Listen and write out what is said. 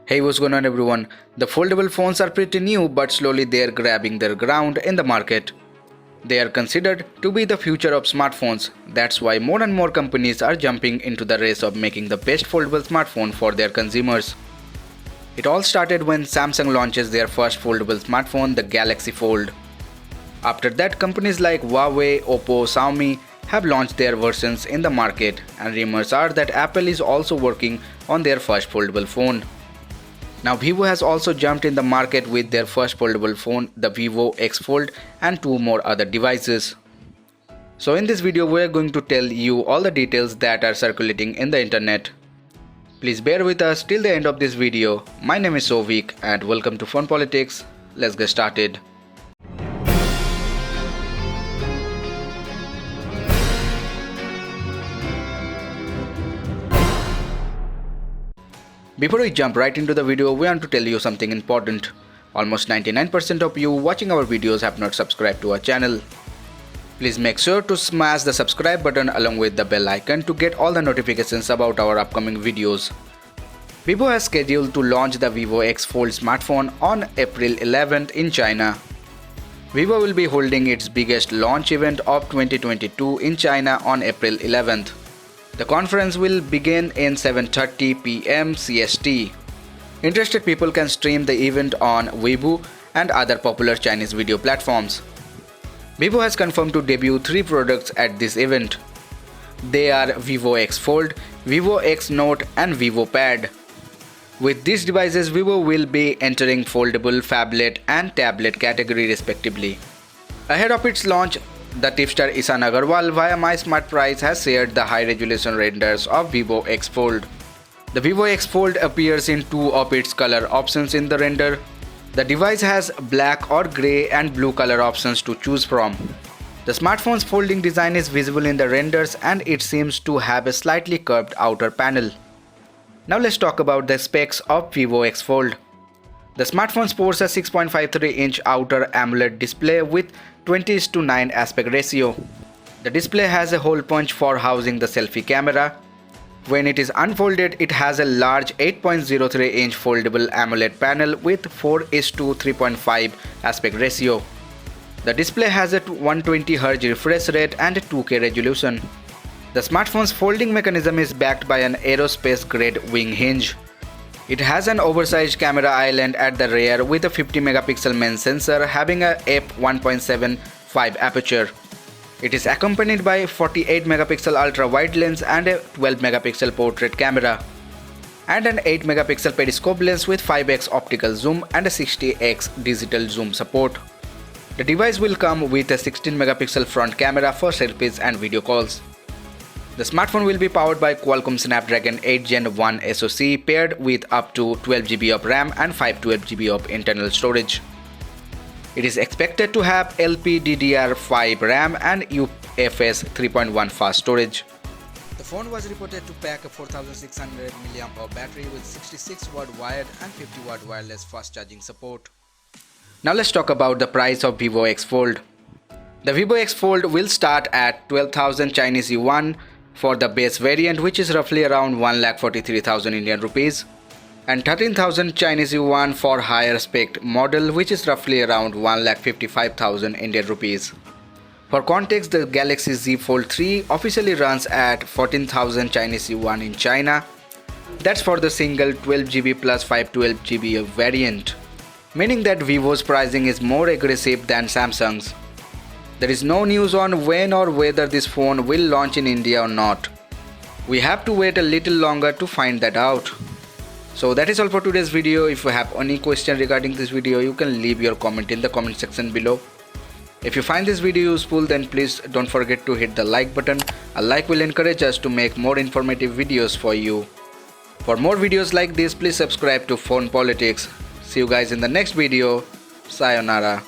Hey, what's going on everyone? The foldable phones are pretty new, but slowly they are grabbing their ground in the market. They are considered to be the future of smartphones. That's why more and more companies are jumping into the race of making the best foldable smartphone for their consumers. It all started when Samsung launches their first foldable smartphone, the Galaxy Fold. After that, companies like Huawei, Oppo, Xiaomi have launched their versions in the market, and rumors are that Apple is also working on their first foldable phone. Now Vivo has also jumped in the market with their first foldable phone, the Vivo X Fold, and two more other devices. So in this video we are going to tell you all the details that are circulating in the internet. Please bear with us till the end of this video. My name is Sovik and welcome to Phone Politics. Let's get started. Before we jump right into the video, we want to tell you something important. Almost 99% of you watching our videos have not subscribed to our channel. Please make sure to smash the subscribe button along with the bell icon to get all the notifications about our upcoming videos. Vivo has scheduled to launch the Vivo X Fold smartphone on April 11th in China. Vivo will be holding its biggest launch event of 2022 in China on April 11th. The conference will begin in 7:30 p.m. CST. Interested people can stream the event on Weibo and other popular Chinese video platforms. Vivo has confirmed to debut three products at this event. They are Vivo X Fold, Vivo X Note and Vivo Pad. With these devices, Vivo will be entering foldable, phablet and tablet category respectively. Ahead of its launch, the tipster Ishan Agarwal via My Smart Price has shared the high-resolution renders of Vivo X Fold. The Vivo X Fold appears in two of its color options in the render. The device has black or grey and blue color options to choose from. The smartphone's folding design is visible in the renders and it seems to have a slightly curved outer panel. Now let's talk about the specs of Vivo X Fold. The smartphone sports a 6.53-inch outer AMOLED display with 20:9 aspect ratio. The display has a hole punch for housing the selfie camera. When it is unfolded, it has a large 8.03-inch foldable AMOLED panel with 4:3.5 aspect ratio. The display has a 120Hz refresh rate and a 2K resolution. The smartphone's folding mechanism is backed by an aerospace-grade wing hinge. It has an oversized camera island at the rear with a 50-megapixel main sensor having a f1.75 aperture. It is accompanied by 48-megapixel ultra-wide lens and a 12-megapixel portrait camera, and an 8-megapixel periscope lens with 5x optical zoom and a 60x digital zoom support. The device will come with a 16-megapixel front camera for selfies and video calls. The smartphone will be powered by Qualcomm Snapdragon 8 Gen 1 SoC paired with up to 12GB of RAM and 512GB of internal storage. It is expected to have LPDDR5 RAM and UFS 3.1 fast storage. The phone was reported to pack a 4600 mAh battery with 66W wired and 50W wireless fast charging support. Now let's talk about the price of Vivo X Fold. The Vivo X Fold will start at 12,000 Chinese yuan for the base variant, which is roughly around 1,43,000 Indian rupees, and 13,000 Chinese yuan for higher spec model, which is roughly around 1,55,000 Indian rupees. For context, the Galaxy Z Fold 3 officially runs at 14,000 Chinese yuan in China. That's for the single 12GB plus 512GB variant, meaning that Vivo's pricing is more aggressive than Samsung's. There is no news on when or whether this phone will launch in India or not. We have to wait a little longer to find that out. So that is all for today's video. If you have any question regarding this video, you can leave your comment in the comment section below. If you find this video useful, then please don't forget to hit the like button. A like will encourage us to make more informative videos for you. For more videos like this, please subscribe to Phone Politics. See you guys in the next video. Sayonara.